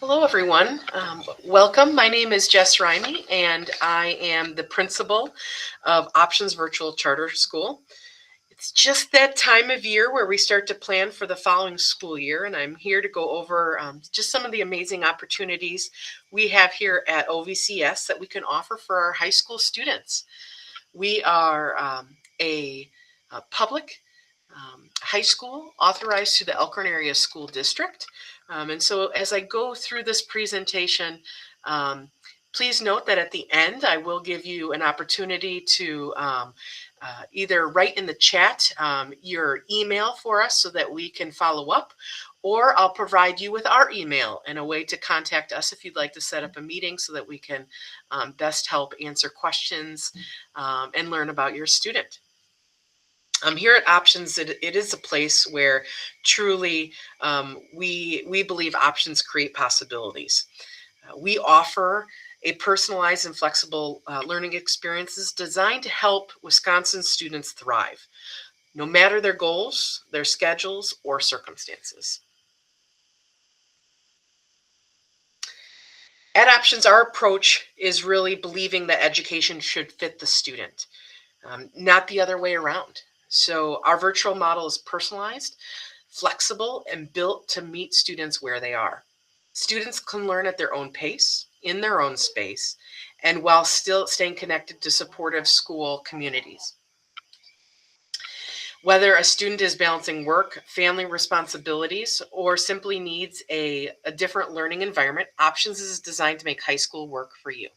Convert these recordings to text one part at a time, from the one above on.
Hello, everyone. Welcome. My name is Jess Rimey, and I am the principal of Options Virtual Charter School. It's just that time of year where we start to plan for the following school year, and I'm here to go over just some of the amazing opportunities we have here at OVCS that we can offer for our high school students. We are a public high school authorized to the Elkhorn Area School District. And so as I go through this presentation, um, please note that at the end, I will give you an opportunity to either write in the chat your email for us so that we can follow up, or I'll provide you with our email and a way to contact us if you'd like to set up a meeting so that we can best help answer questions and learn about your student. Here at Options, it is a place where truly we believe options create possibilities. We offer a personalized and flexible learning experiences designed to help Wisconsin students thrive, no matter their goals, their schedules, or circumstances. At Options, our approach is really believing that education should fit the student, not the other way around. So our virtual model is personalized, flexible, and built to meet students where they are. Students can learn at their own pace, in their own space, and while still staying connected to supportive school communities. Whether a student is balancing work, family responsibilities, or simply needs a different learning environment, Options is designed to make high school work for you.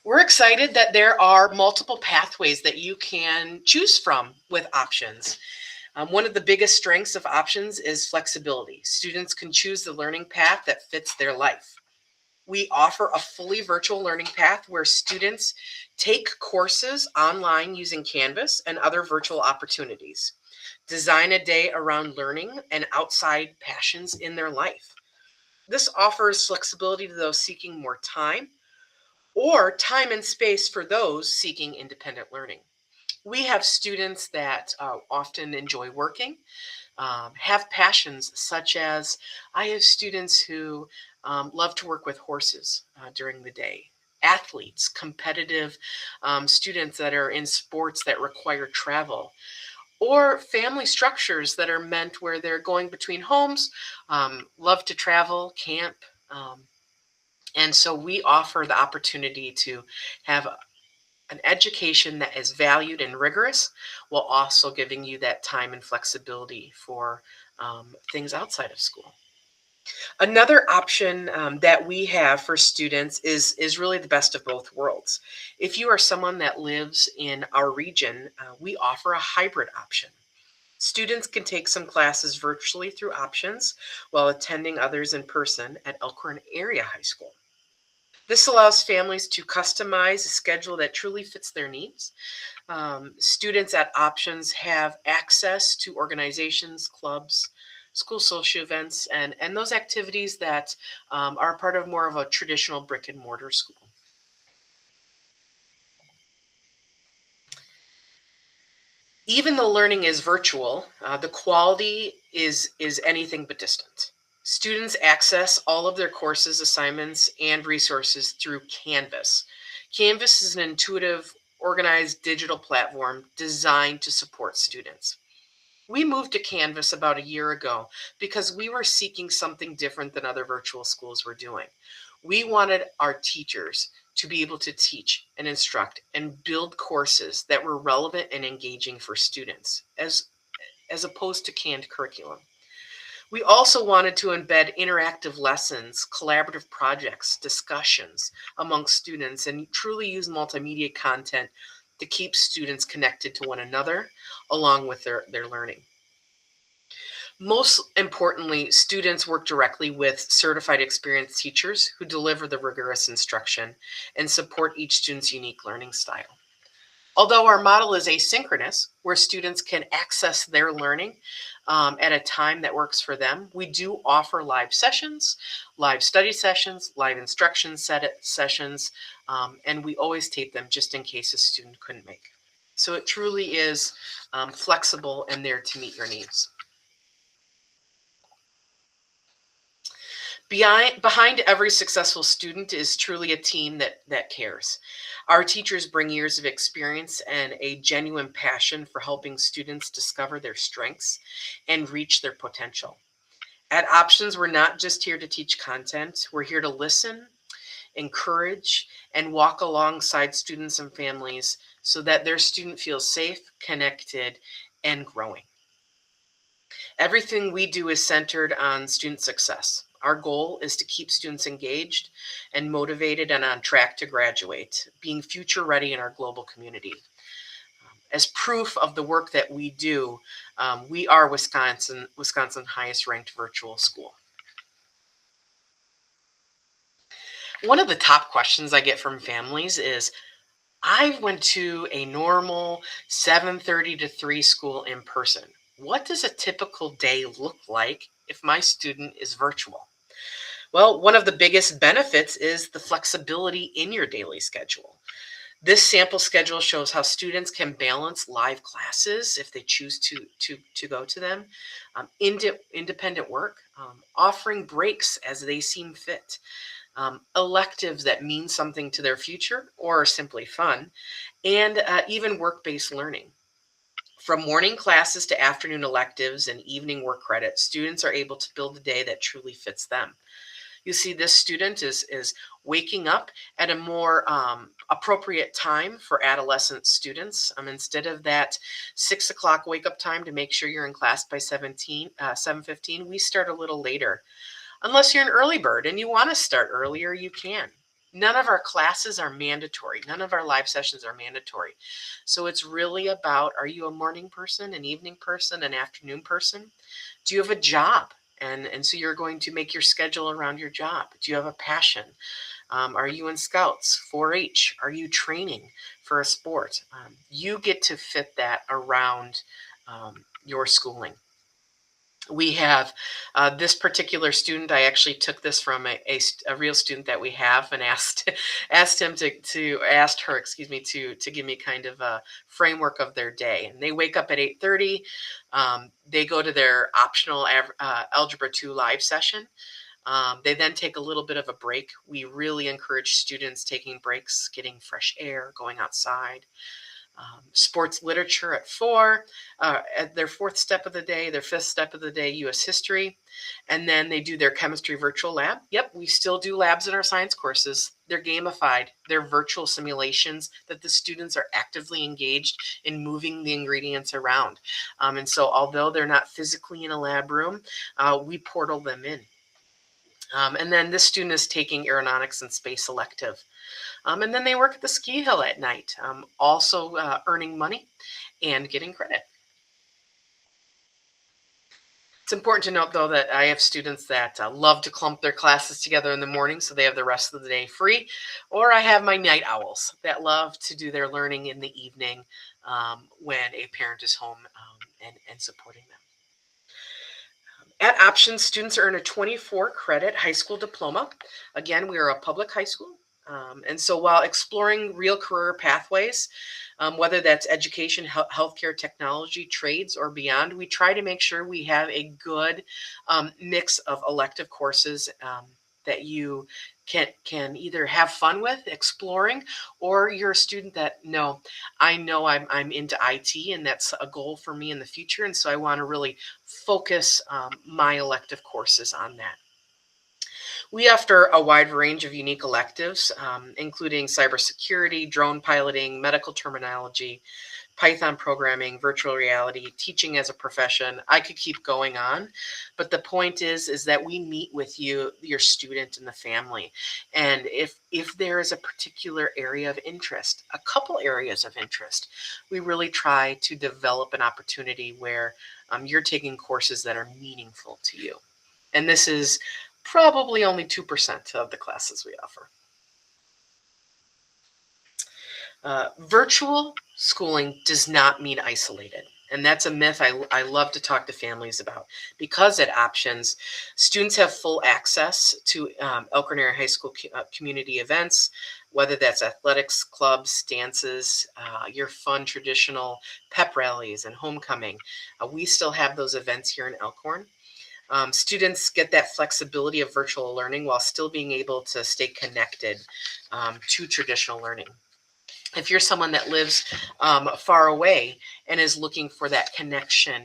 We're excited that there are multiple pathways that you can choose from with Options. One of the biggest strengths of Options is flexibility. Students can choose the learning path that fits their life. We offer a fully virtual learning path where students take courses online using Canvas and other virtual opportunities. Design a day around learning and outside passions in their life. This offers flexibility to those seeking more time or time and space for those seeking independent learning. We have students that often enjoy working, have passions such as I have students who love to work with horses during the day, athletes, competitive students that are in sports that require travel, or family structures that are meant where they're going between homes, love to travel, camp. And so we offer the opportunity to have an education that is valued and rigorous while also giving you that time and flexibility for things outside of school. Another option that we have for students is really the best of both worlds. If you are someone that lives in our region, we offer a hybrid option. Students can take some classes virtually through Options while attending others in person at Elkhorn Area High School. This allows families to customize a schedule that truly fits their needs. Students at Options have access to organizations, clubs, school social events, and those activities that are part of more of a traditional brick and mortar school. Even though learning is virtual, the quality is anything but distant. Students access all of their courses, assignments, and resources through Canvas. Canvas is an intuitive, organized digital platform designed to support students. We moved to Canvas about a year ago because we were seeking something different than other virtual schools were doing. We wanted our teachers to be able to teach and instruct and build courses that were relevant and engaging for students as opposed to canned curriculum. We also wanted to embed interactive lessons, collaborative projects, discussions among students, and truly use multimedia content to keep students connected to one another along with their learning. Most importantly, students work directly with certified experienced teachers who deliver the rigorous instruction and support each student's unique learning style. Although our model is asynchronous, where students can access their learning at a time that works for them, we do offer live sessions, live study sessions, live instruction sessions, and we always tape them just in case a student couldn't make. So it truly is flexible and there to meet your needs. Behind every successful student is truly a team that cares. Our teachers bring years of experience and a genuine passion for helping students discover their strengths and reach their potential. At Options, we're not just here to teach content, we're here to listen, encourage, and walk alongside students and families so that their student feels safe, connected, and growing. Everything we do is centered on student success. Our goal is to keep students engaged and motivated and on track to graduate, being future ready in our global community. As proof of the work that we do, we are Wisconsin's highest ranked virtual school. One of the top questions I get from families is, I went to a normal 7:30 to 3 school in person. What does a typical day look like if my student is virtual? Well, one of the biggest benefits is the flexibility in your daily schedule. This sample schedule shows how students can balance live classes if they choose to go to them, independent work, offering breaks as they seem fit, electives that mean something to their future or are simply fun, and even work-based learning. From morning classes to afternoon electives and evening work credits, students are able to build a day that truly fits them. You see, this student is waking up at a more appropriate time for adolescent students. Instead of that 6 o'clock wake up time to make sure you're in class by 7:15, we start a little later. Unless you're an early bird and you want to start earlier, you can. None of our classes are mandatory. None of our live sessions are mandatory. So it's really about, are you a morning person, an evening person, an afternoon person? Do you have a job? And so you're going to make your schedule around your job. Do you have a passion? Are you in scouts, 4-H? Are you training for a sport? You get to fit that around your schooling. We have this particular student. I actually took this from a real student that we have, and asked him to asked her, excuse me, to give me kind of a framework of their day. And they wake up at 8:30. They go to their optional Algebra 2 live session. They then take a little bit of a break. We really encourage students taking breaks, getting fresh air, going outside. Sports literature at 4, at their fourth step of the day, their fifth step of the day, U.S. history, and then they do their chemistry virtual lab. Yep, we still do labs in our science courses. They're gamified. They're virtual simulations that the students are actively engaged in moving the ingredients around. And so although they're not physically in a lab room, we portal them in. And then this student is taking aeronautics and space elective. And then they work at the ski hill at night, also earning money and getting credit. It's important to note, though, that I have students that love to clump their classes together in the morning so they have the rest of the day free. Or I have my night owls that love to do their learning in the evening when a parent is home and supporting them. At Options, students earn a 24 credit high school diploma. Again, we are a public high school. And so while exploring real career pathways, whether that's education, healthcare, technology, trades, or beyond, we try to make sure we have a good mix of elective courses that you can either have fun with exploring, or you're a student that, no, I know I'm into IT and that's a goal for me in the future. And so I want to really focus my elective courses on that. We offer a wide range of unique electives, including cybersecurity, drone piloting, medical terminology, Python programming, virtual reality, teaching as a profession. I could keep going on, but the point is that we meet with you, your student, and the family. And if there is a particular area of interest, a couple areas of interest, we really try to develop an opportunity where you're taking courses that are meaningful to you. And this is probably only 2% of the classes we offer. Virtual schooling does not mean isolated. And that's a myth I love to talk to families about, because at Options, students have full access to Elkhorn Area High School community events, whether that's athletics, clubs, dances, your fun traditional pep rallies and homecoming. We still have those events here in Elkhorn. Students get that flexibility of virtual learning while still being able to stay connected to traditional learning. If you're someone that lives far away and is looking for that connection,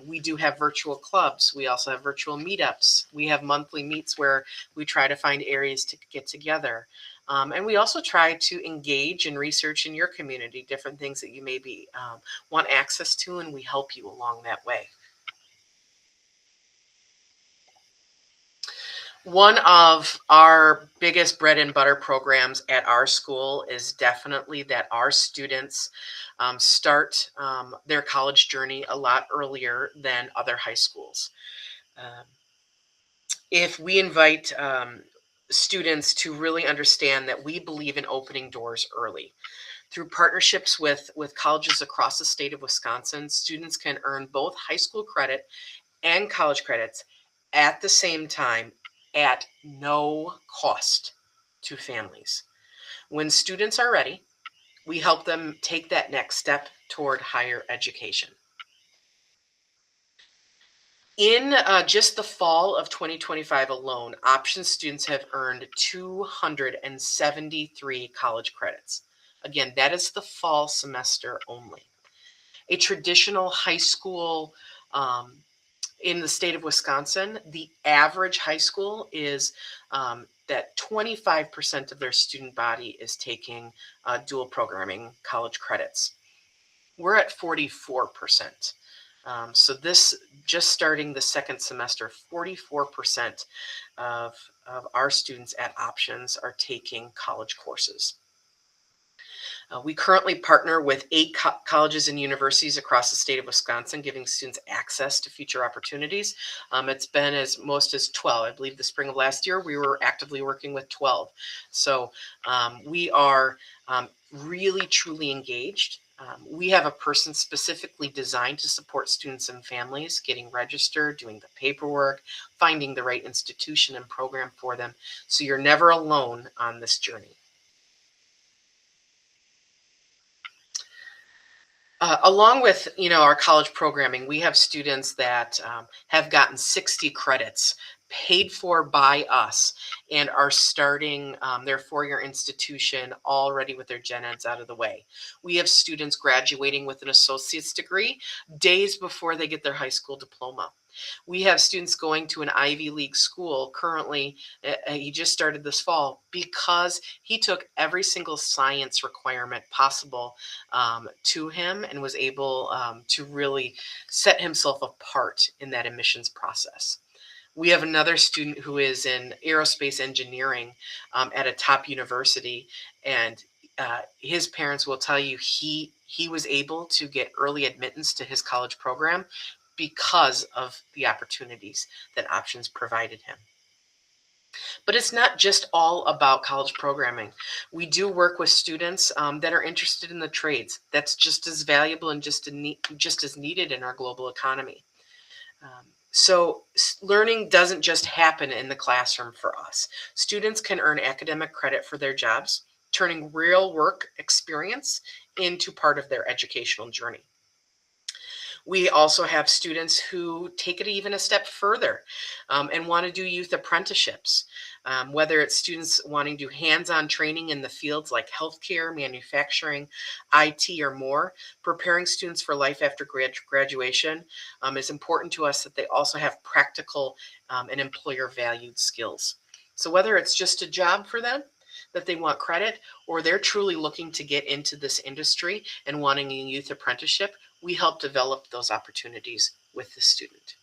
we do have virtual clubs. We also have virtual meetups. We have monthly meets where we try to find areas to get together. And we also try to engage and research in your community, different things that you maybe want access to, and we help you along that way. One of our biggest bread and butter programs at our school is definitely that our students start their college journey a lot earlier than other high schools. Um, if we invite students to really understand that we believe in opening doors early, through partnerships with colleges across the state of Wisconsin, students can earn both high school credit and college credits at the same time at no cost to families. When students are ready, we help them take that next step toward higher education. In just the fall of 2025 alone, option students have earned 273 college credits. Again, that is the fall semester only. A traditional high school in the state of Wisconsin, the average high school is that 25% of their student body is taking dual programming college credits. We're at 44%. So this, just starting the second semester, 44% of our students at Options are taking college courses. We currently partner with 8 colleges and universities across the state of Wisconsin, giving students access to future opportunities. It's been as most as 12. I believe the spring of last year, we were actively working with 12. So we are really, truly engaged. We have a person specifically designed to support students and families getting registered, doing the paperwork, finding the right institution and program for them. So you're never alone on this journey. Along with our college programming, we have students that have gotten 60 credits paid for by us and are starting their four-year institution already with their gen eds out of the way. We have students graduating with an associate's degree days before they get their high school diploma. We have students going to an Ivy League school currently. He just started this fall because he took every single science requirement possible to him and was able to really set himself apart in that admissions process. We have another student who is in aerospace engineering at a top university, and his parents will tell you he was able to get early admittance to his college program because of the opportunities that Options provided him. But it's not just all about college programming. We do work with students that are interested in the trades. That's just as valuable and just as needed in our global economy. So learning doesn't just happen in the classroom for us. Students can earn academic credit for their jobs, turning real work experience into part of their educational journey. We also have students who take it even a step further and want to do youth apprenticeships, whether it's students wanting to do hands-on training in the fields like healthcare, manufacturing, IT, or more. Preparing students for life after graduation is important to us that they also have practical and employer-valued skills. So whether it's just a job for them that they want credit, or they're truly looking to get into this industry and wanting a youth apprenticeship, we help develop those opportunities with the student.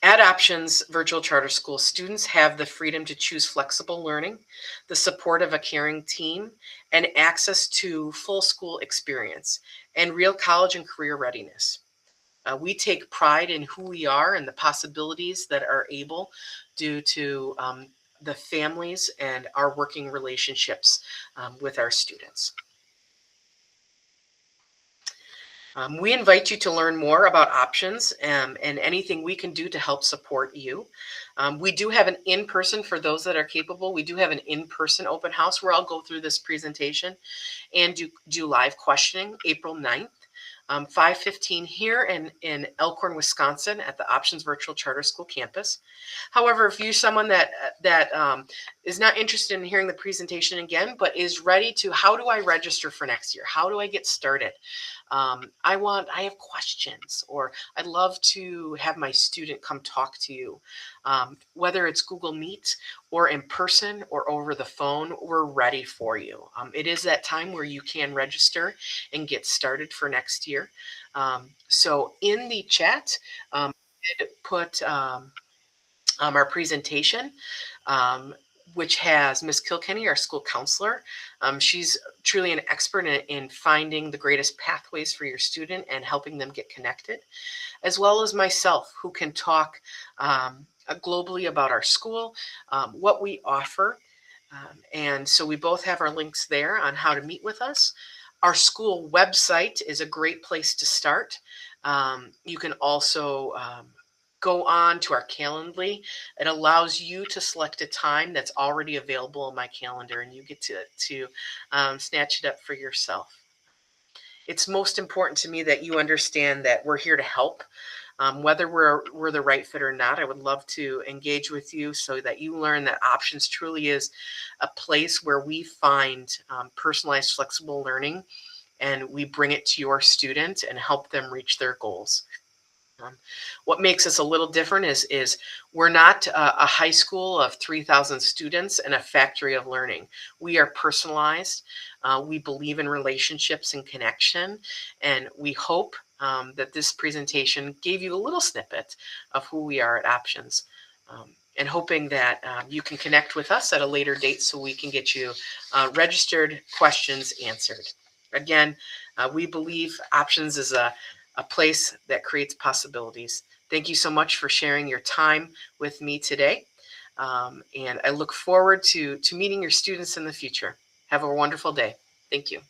At Options Virtual Charter School, students have the freedom to choose flexible learning, the support of a caring team, and access to full school experience and real college and career readiness. We take pride in who we are and the possibilities that are able due to the families and our working relationships with our students. We invite you to learn more about options and anything we can do to help support you. We do have an in-person, for those that are capable, we do have an in-person open house where I'll go through this presentation and do live questioning April 9th. 5:15 here in Elkhorn, Wisconsin at the Options Virtual Charter School campus. However, if you're someone that is not interested in hearing the presentation again, but is ready to, how do I register for next year? How do I get started? I have questions, or I'd love to have my student come talk to you. Whether it's Google Meet or in person or over the phone, we're ready for you. It is that time where you can register and get started for next year. So in the chat, I did put our presentation, um, which has Miss Kilkenny, our school counselor. She's truly an expert in finding the greatest pathways for your student and helping them get connected, as well as myself, who can talk globally about our school, what we offer. And so we both have our links there on how to meet with us. Our school website is a great place to start. You can also go on to our Calendly. It allows you to select a time that's already available in my calendar, and you get to snatch it up for yourself. It's most important to me that you understand that we're here to help. Whether we're the right fit or not, I would love to engage with you so that you learn that Options truly is a place where we find personalized, flexible learning, and we bring it to your student and help them reach their goals. What makes us a little different is we're not a high school of 3,000 students and a factory of learning. We are personalized. We believe in relationships and connection, and we hope that this presentation gave you a little snippet of who we are at Options, and hoping that you can connect with us at a later date so we can get you registered, questions answered. Again, we believe Options is a place that creates possibilities. Thank you so much for sharing your time with me today. And I look forward to meeting your students in the future. Have a wonderful day. Thank you.